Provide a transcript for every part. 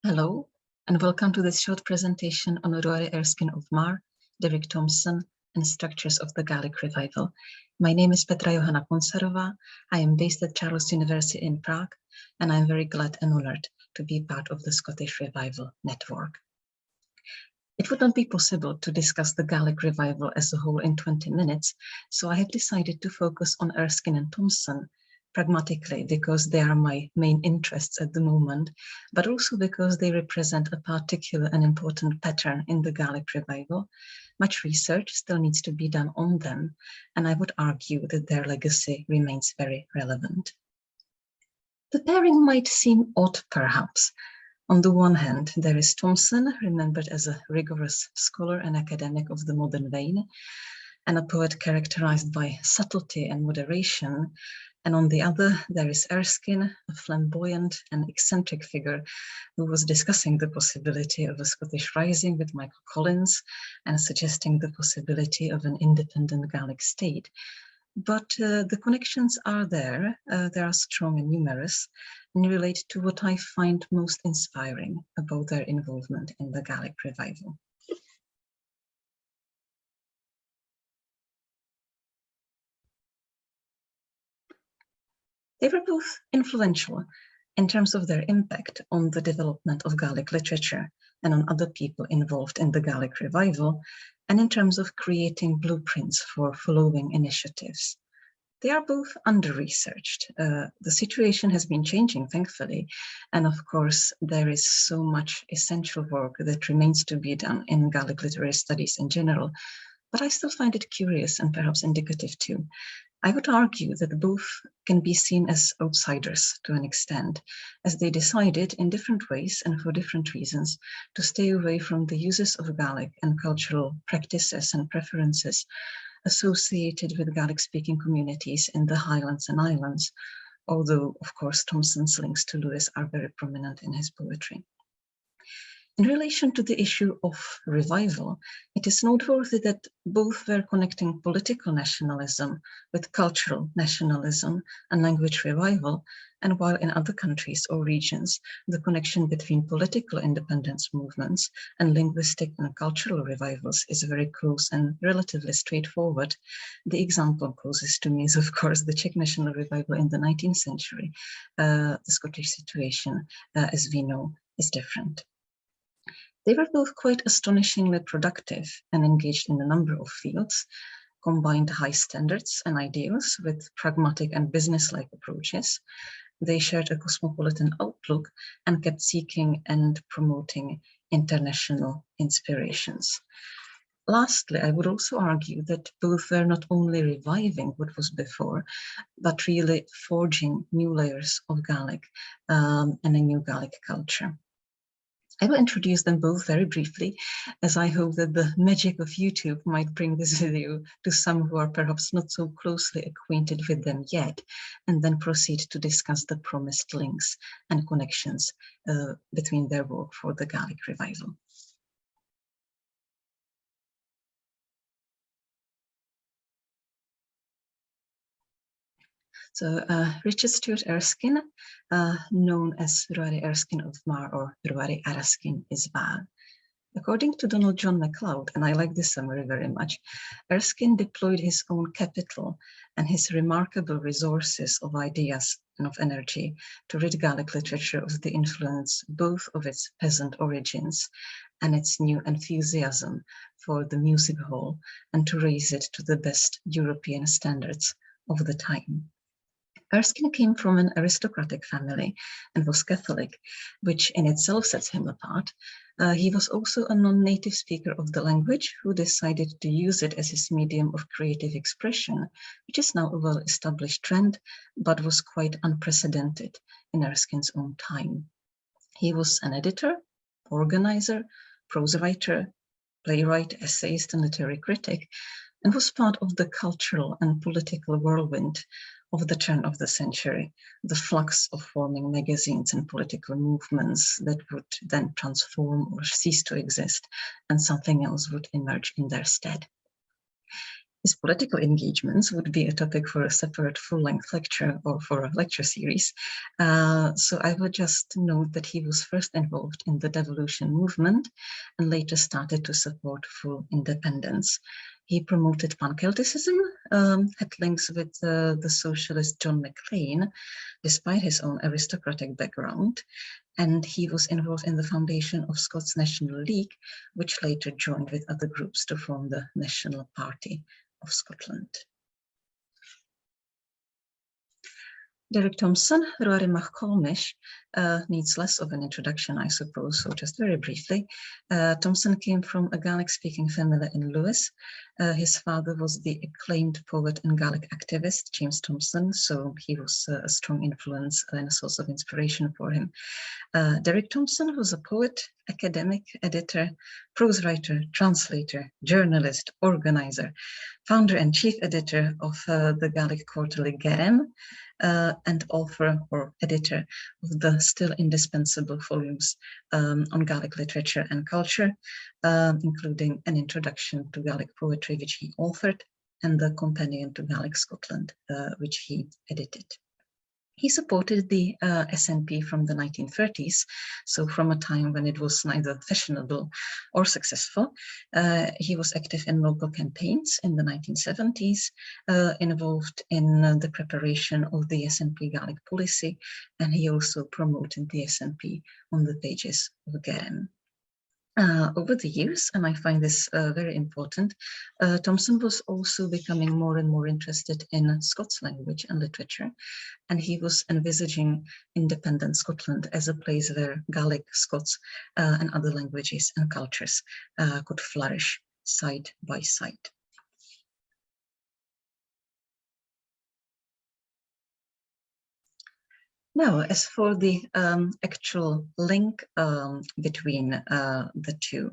Hello, and welcome to this short presentation on Ruaraidh, Erskine of Mar, Derick, Thomson, and structures of the Gaelic revival. My name is Petra Poncarová. I am based at Charles University in Prague, and I'm very glad and honored to be part of the Scottish Revival Network. It would not be possible to discuss the Gaelic revival as a whole in 20 minutes, so I have decided to focus on Erskine and Thomson, pragmatically because they are my main interests at the moment, but also because they represent a particular and important pattern in the Gaelic revival. Much research still needs to be done on them, and I would argue that their legacy remains very relevant. The pairing might seem odd, perhaps. On the one hand, there is Thomson, remembered as a rigorous scholar and academic of the modern vein, and a poet characterized by subtlety and moderation. And on the other, there is Erskine, a flamboyant and eccentric figure who was discussing the possibility of a Scottish rising with Michael Collins and suggesting the possibility of an independent Gaelic state. But the connections are there, they are strong and numerous, and relate to what I find most inspiring about their involvement in the Gaelic revival. They were both influential in terms of their impact on the development of Gaelic literature and on other people involved in the Gaelic revival, and in terms of creating blueprints for following initiatives. They are both under-researched. The situation has been changing, thankfully, and of course there is so much essential work that remains to be done in Gaelic literary studies in general, but I still find it curious and perhaps indicative too. I would argue that both can be seen as outsiders to an extent, as they decided in different ways and for different reasons to stay away from the uses of Gaelic and cultural practices and preferences associated with Gaelic-speaking communities in the Highlands and Islands, although, of course, Thomson's links to Lewis are very prominent in his poetry. In relation to the issue of revival, it is noteworthy that both were connecting political nationalism with cultural nationalism and language revival, and while in other countries or regions, the connection between political independence movements and linguistic and cultural revivals is very close and relatively straightforward. The example closest to me is, of course, the Czech national revival in the 19th century. The Scottish situation, as we know, is different. They were both quite astonishingly productive and engaged in a number of fields, combined high standards and ideals with pragmatic and business-like approaches. They shared a cosmopolitan outlook and kept seeking and promoting international inspirations. Lastly, I would also argue that both were not only reviving what was before, but really forging new layers of Gaelic and a new Gaelic culture. I will introduce them both very briefly, as I hope that the magic of YouTube might bring this video to some who are perhaps not so closely acquainted with them yet, and then proceed to discuss the promised links and connections between their work for the Gaelic revival. So Richard Stuart Erskine, known as Ruaraidh Erskine of Mar or Ruaraidh Erskine is Val. According to Donald John MacLeod, and I like this summary very much, Erskine deployed his own capital and his remarkable resources of ideas and of energy to rid Gaelic literature of the influence both of its peasant origins and its new enthusiasm for the music hall, and to raise it to the best European standards of the time. Erskine came from an aristocratic family and was Catholic, which in itself sets him apart. He was also a non-native speaker of the language who decided to use it as his medium of creative expression, which is now a well-established trend, but was quite unprecedented in Erskine's own time. He was an editor, organizer, prose writer, playwright, essayist, and literary critic, and was part of the cultural and political whirlwind of the turn of the century, the flux of forming magazines and political movements that would then transform or cease to exist, and something else would emerge in their stead. His political engagements would be a topic for a separate full-length lecture or for a lecture series. So I would just note that he was first involved in the devolution movement and later started to support full independence. He promoted pan-Celticism, had links with the socialist John Maclean, despite his own aristocratic background, and he was involved in the foundation of Scots National League, which later joined with other groups to form the National Party of Scotland. Derick Thomson, Ruaraidh MacColmish, needs less of an introduction, I suppose, so just very briefly. Thomson came from a Gaelic-speaking family in Lewis. His father was the acclaimed poet and Gaelic activist, James Thomson, so he was a strong influence and a source of inspiration for him. Derick Thomson was a poet, academic, editor, prose writer, translator, journalist, organizer, founder and chief editor of the Gaelic quarterly Gaelic, and author or editor of the still indispensable volumes on Gaelic literature and culture, including an introduction to Gaelic poetry, which he authored, and the Companion to Gaelic Scotland, which he edited. He supported the SNP from the 1930s, so from a time when it was neither fashionable or successful. He was active in local campaigns in the 1970s, involved in the preparation of the SNP Gaelic policy, and he also promoted the SNP on the pages of Gaelic. Over the years, and I find this very important, Thomson was also becoming more and more interested in Scots language and literature, and he was envisaging independent Scotland as a place where Gaelic, Scots, and other languages and cultures could flourish side by side. Now, as for the actual link between the two,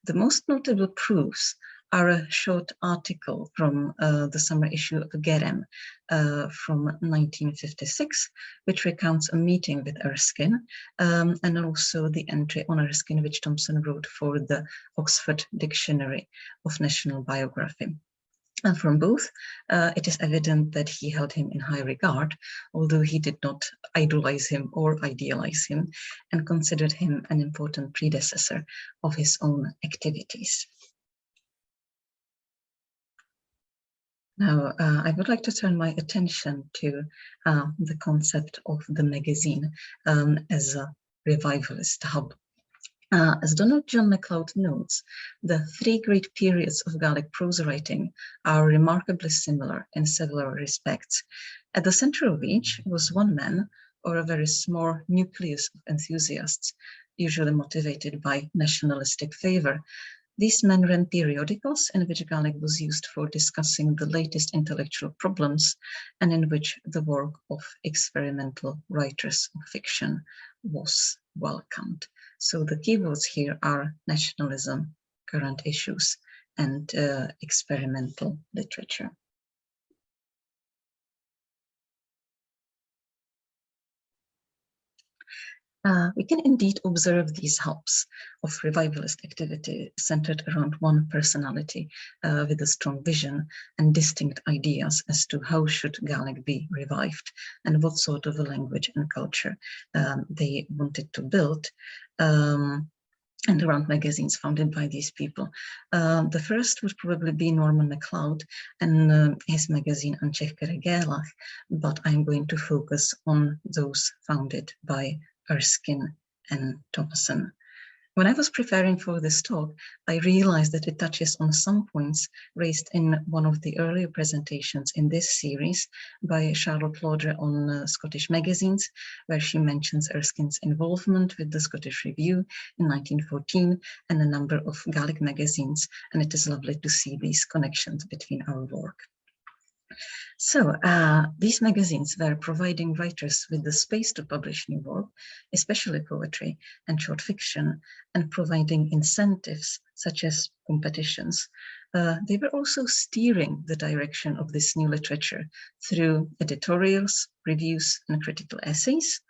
the most notable proofs are a short article from the summer issue of Gaelic from 1956, which recounts a meeting with Erskine, and also the entry on Erskine which Thomson wrote for the Oxford Dictionary of National Biography. And from both, it is evident that he held him in high regard, although he did not idolize him or idealize him, and considered him an important predecessor of his own activities. Now, I would like to turn my attention to the concept of the magazine as a revivalist hub. As Donald John MacLeod notes, the three great periods of Gaelic prose writing are remarkably similar in several respects. At the center of each was one man or a very small nucleus of enthusiasts, usually motivated by nationalistic favor. These men ran periodicals in which Gaelic was used for discussing the latest intellectual problems and in which the work of experimental writers of fiction was welcomed. So the keywords here are nationalism, current issues, and experimental literature. We can indeed observe these hubs of revivalist activity centered around one personality with a strong vision and distinct ideas as to how should Gaelic be revived and what sort of a language and culture they wanted to build. And around magazines founded by these people. The first would probably be Norman MacLeod and his magazine An Ceachcaire Gaelach, but I'm going to focus on those founded by Erskine and Thomson. When I was preparing for this talk, I realized that it touches on some points raised in one of the earlier presentations in this series by Charlotte Lauder on Scottish magazines, where she mentions Erskine's involvement with the Scottish Review in 1914 and a number of Gaelic magazines, and it is lovely to see these connections between our work. So these magazines were providing writers with the space to publish new work, especially poetry and short fiction, and providing incentives such as competitions. They were also steering the direction of this new literature through editorials, reviews, and critical essays.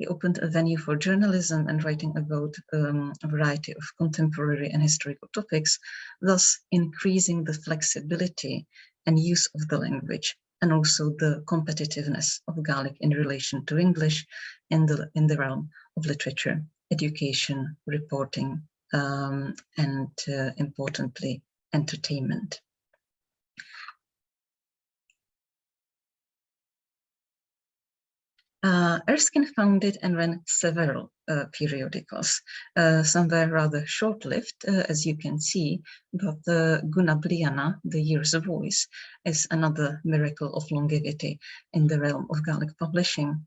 He opened a venue for journalism and writing about a variety of contemporary and historical topics, thus increasing the flexibility and use of the language, and also the competitiveness of Gaelic in relation to English in the realm of literature, education, reporting, and importantly, entertainment. Erskine founded and ran several periodicals. Some were rather short-lived, as you can see, but the Gunabliana, the Year's Voice, is another miracle of longevity in the realm of Gaelic publishing.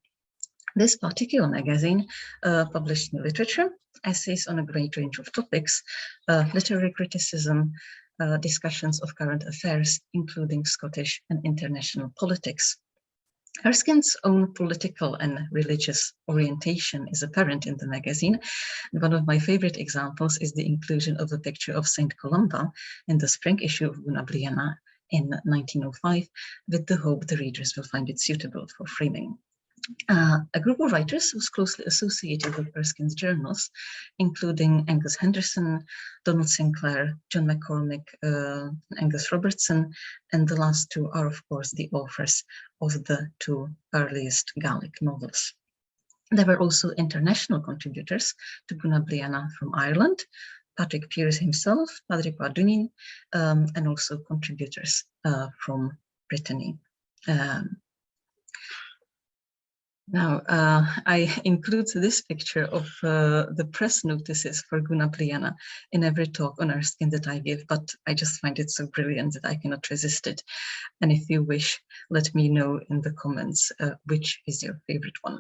This particular magazine published new literature, essays on a great range of topics, literary criticism, discussions of current affairs, including Scottish and international politics. Erskine's own political and religious orientation is apparent in the magazine. One of my favorite examples is the inclusion of a picture of Saint Columba in the spring issue of Gunabliana in 1905, with the hope the readers will find it suitable for framing. A group of writers was closely associated with Erskine's journals, including Angus Henderson, Donald Sinclair, John McCormick, Angus Robertson, and the last two are, of course, the authors of the two earliest Gaelic novels. There were also international contributors to Gunabliana from Ireland, Patrick Pearse himself, Patrick Wardunin, and also contributors from Brittany. Now, I include this picture of the press notices for Gunabliana in every talk on Erskine that I give, but I just find it so brilliant that I cannot resist it. And if you wish, let me know in the comments which is your favorite one.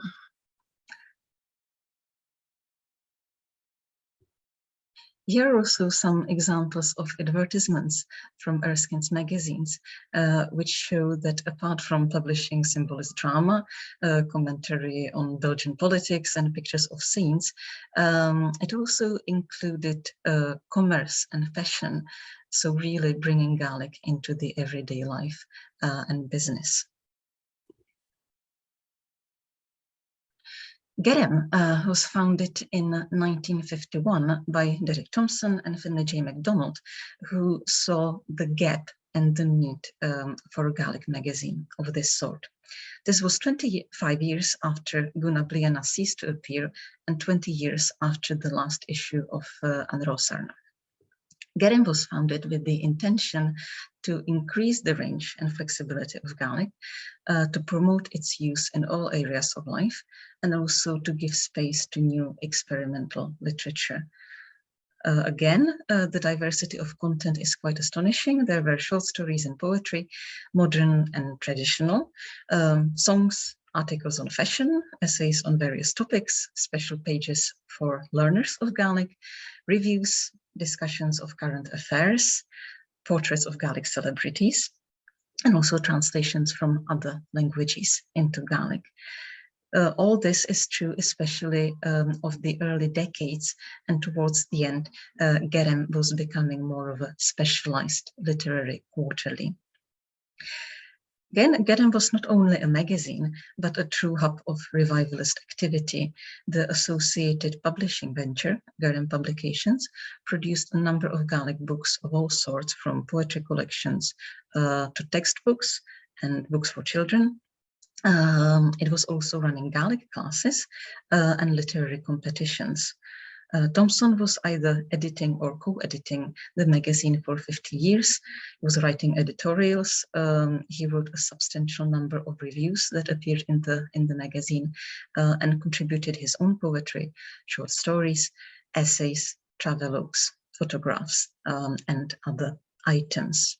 Here are also some examples of advertisements from Erskine's magazines, which show that apart from publishing symbolist drama, commentary on Belgian politics and pictures of scenes, it also included commerce and fashion, so really bringing Gaelic into the everyday life and business. Gaelic was founded in 1951 by Derick Thomson and Finlay J. MacDonald, who saw the gap and the need for a Gaelic magazine of this sort. This was 25 years after Gunabliana ceased to appear and 20 years after the last issue of An Rosarna. Gaelic was founded with the intention to increase the range and flexibility of Gaelic, to promote its use in all areas of life, and also to give space to new experimental literature. Again, the diversity of content is quite astonishing. There were short stories and poetry, modern and traditional, songs, articles on fashion, essays on various topics, special pages for learners of Gaelic, reviews, discussions of current affairs, portraits of Gaelic celebrities, and also translations from other languages into Gaelic. All this is true, especially of the early decades, and towards the end, Gaelic was becoming more of a specialized literary quarterly. Again, Gaelic was not only a magazine, but a true hub of revivalist activity. The associated publishing venture, Gaelic Publications, produced a number of Gaelic books of all sorts, from poetry collections to textbooks and books for children. It was also running Gaelic classes and literary competitions. Thomson was either editing or co-editing the magazine for 50 years. He was writing editorials. He wrote a substantial number of reviews that appeared in the magazine, and contributed his own poetry, short stories, essays, travelogues, photographs, and other items.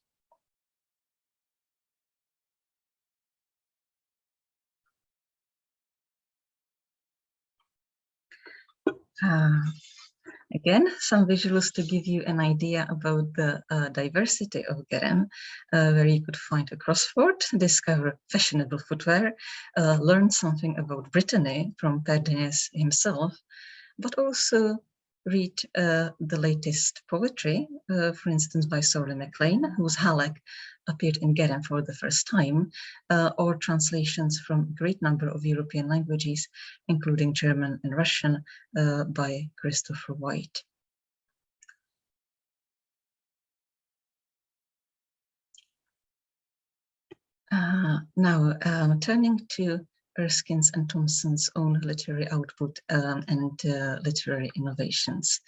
Again, some visuals to give you an idea about the diversity of Gaelic, where you could find a crossword, discover fashionable footwear, learn something about Brittany from Perdines himself, but also read the latest poetry, for instance, by Sorley MacLean, whose Halleck appeared in Gaelic for the first time, or translations from a great number of European languages, including German and Russian, by Christopher White. Now, turning to Erskine's and Thomson's own literary output and literary innovations.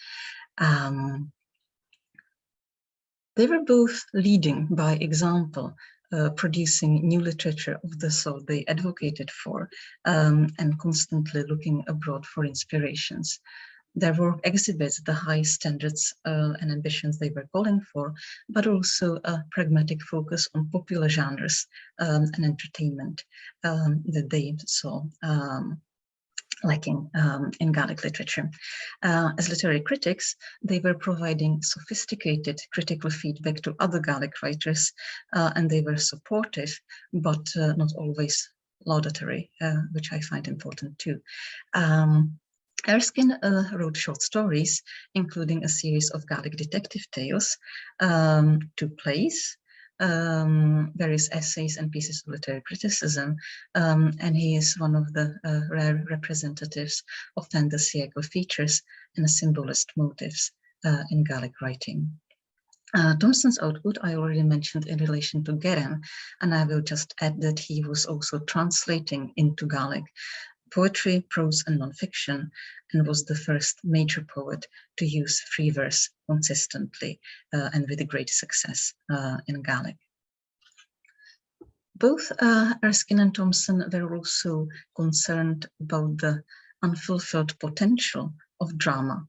They were both leading by example, producing new literature of the sort they advocated for, and constantly looking abroad for inspirations. Their work exhibits the high standards and ambitions they were calling for, but also a pragmatic focus on popular genres and entertainment that they saw lacking in Gaelic literature. As literary critics, they were providing sophisticated critical feedback to other Gaelic writers, and they were supportive, but not always laudatory, which I find important too. Erskine wrote short stories, including a series of Gaelic detective tales, 2 plays, various essays and pieces of literary criticism, and he is one of the rare representatives of fin de siècle features and symbolist motives in Gaelic writing. Thomson's output I already mentioned in relation to Gaelic, and I will just add that he was also translating into Gaelic poetry, prose, and nonfiction, and was the first major poet to use free verse consistently and with great success in Gaelic. Both Erskine and Thomson were also concerned about the unfulfilled potential of drama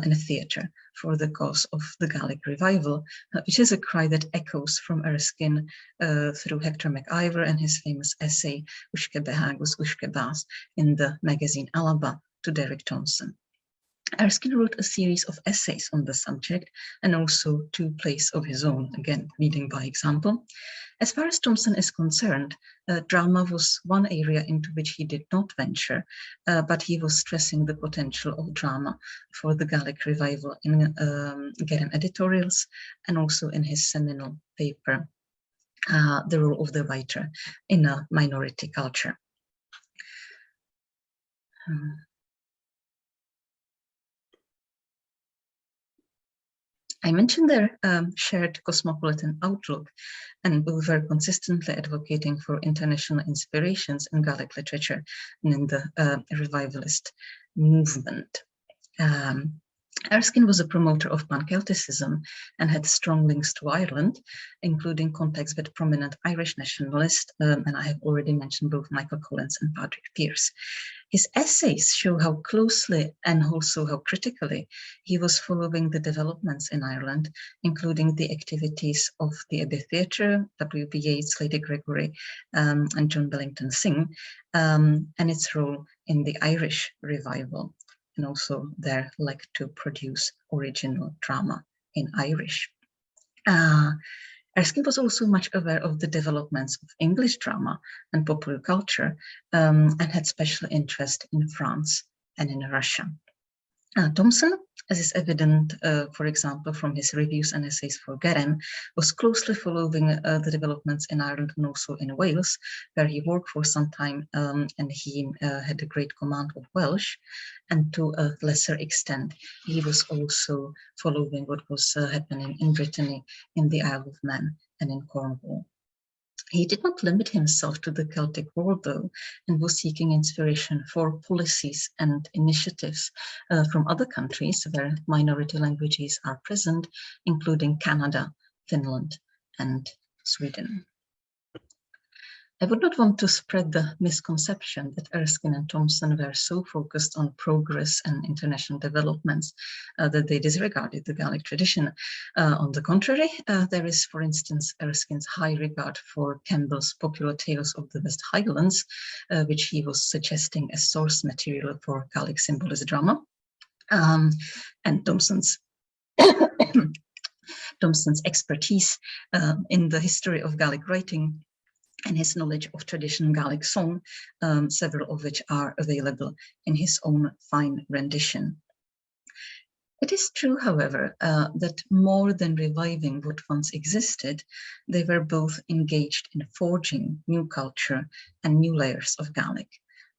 in theatre for the cause of the Gaelic revival, which is a cry that echoes from Erskine through Hector MacIver and his famous essay Uisce Behagus Uisce Bas in the magazine Alaba to Derick Thomson. Erskine wrote a series of essays on the subject and also 2 plays of his own, again, leading by example. As far as Thomson is concerned, drama was one area into which he did not venture, but he was stressing the potential of drama for the Gaelic revival in Gaelic editorials and also in his seminal paper, The Role of the Writer in a Minority Culture. I mentioned their shared cosmopolitan outlook, and both were consistently advocating for international inspirations in Gaelic literature and in the revivalist movement. Erskine was a promoter of pan-Celticism and had strong links to Ireland, including contacts with prominent Irish nationalists, and I have already mentioned both Michael Collins and Patrick Pearse. His essays show how closely and also how critically he was following the developments in Ireland, including the activities of the Abbey Theatre, W.B. Yeats, Lady Gregory, and John Billington Synge, and its role in the Irish revival, and also their like to produce original drama in Irish. Erskine was also much aware of the developments of English drama and popular culture, and had special interest in France and in Russia. Thomson, as is evident, for example, from his reviews and essays for Gaelic, was closely following the developments in Ireland and also in Wales, where he worked for some time, and he had a great command of Welsh. And to a lesser extent, he was also following what was happening in Brittany, in the Isle of Man, and in Cornwall. He did not limit himself to the Celtic War, though, and was seeking inspiration for policies and initiatives from other countries where minority languages are present, including Canada, Finland, and Sweden. I would not want to spread the misconception that Erskine and Thomson were so focused on progress and international developments that they disregarded the Gaelic tradition. On the contrary, there is, for instance, Erskine's high regard for Campbell's popular tales of the West Highlands, which he was suggesting as source material for Gaelic symbolist drama, and Thomson's expertise in the history of Gaelic writing and his knowledge of traditional Gaelic song, several of which are available in his own fine rendition. It is true, however, that more than reviving what once existed, they were both engaged in forging new culture and new layers of Gaelic.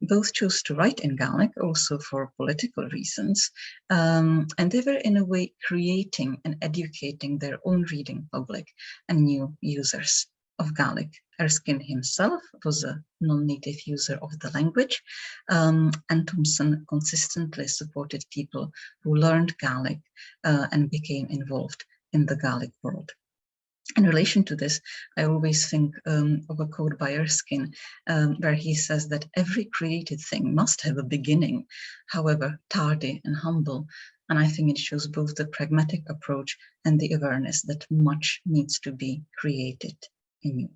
Both chose to write in Gaelic, also for political reasons, and they were in a way creating and educating their own reading public and new users of Gaelic. Erskine himself was a non-native user of the language, and Thomson consistently supported people who learned Gaelic and became involved in the Gaelic world. In relation to this, I always think of a quote by Erskine, where he says that every created thing must have a beginning, however tardy and humble. And I think it shows both the pragmatic approach and the awareness that much needs to be created anew.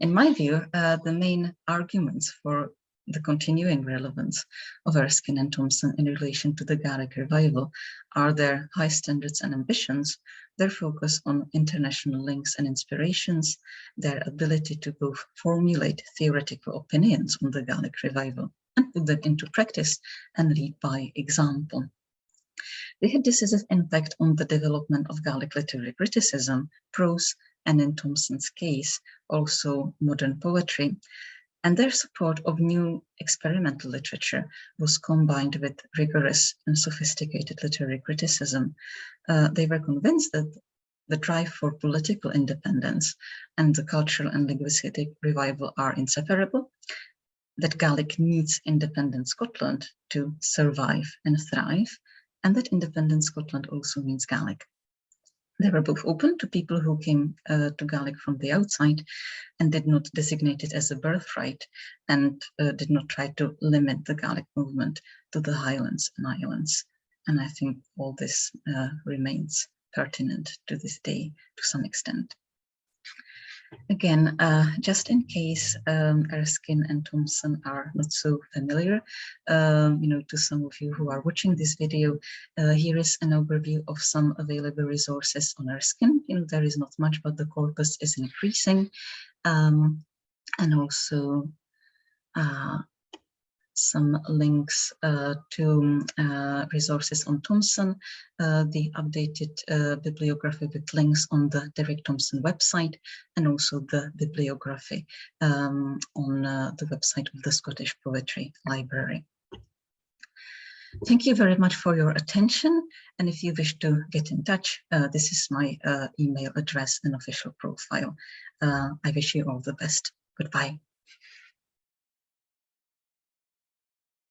In my view, the main arguments for the continuing relevance of Erskine and Thomson in relation to the Gaelic revival are their high standards and ambitions, their focus on international links and inspirations, their ability to both formulate theoretical opinions on the Gaelic revival and put them into practice and lead by example. They had decisive impact on the development of Gaelic literary criticism, prose, and in Thomson's case, also modern poetry, and their support of new experimental literature was combined with rigorous and sophisticated literary criticism. They were convinced that the drive for political independence and the cultural and linguistic revival are inseparable, that Gaelic needs independent Scotland to survive and thrive, and that independent Scotland also means Gaelic. They were both open to people who came to Gaelic from the outside and did not designate it as a birthright and did not try to limit the Gaelic movement to the Highlands and Islands. And I think all this remains pertinent to this day to some extent. Again, just in case Erskine and Thomson are not so familiar, to some of you who are watching this video, here is an overview of some available resources on Erskine. There is not much, but the corpus is increasing, and also some links to resources on Thomson, the updated bibliography with links on the Derick Thomson website, and also the bibliography on the website of the Scottish Poetry Library. Thank you very much for your attention, and if you wish to get in touch, this is my email address and official profile. I wish you all the best. Goodbye.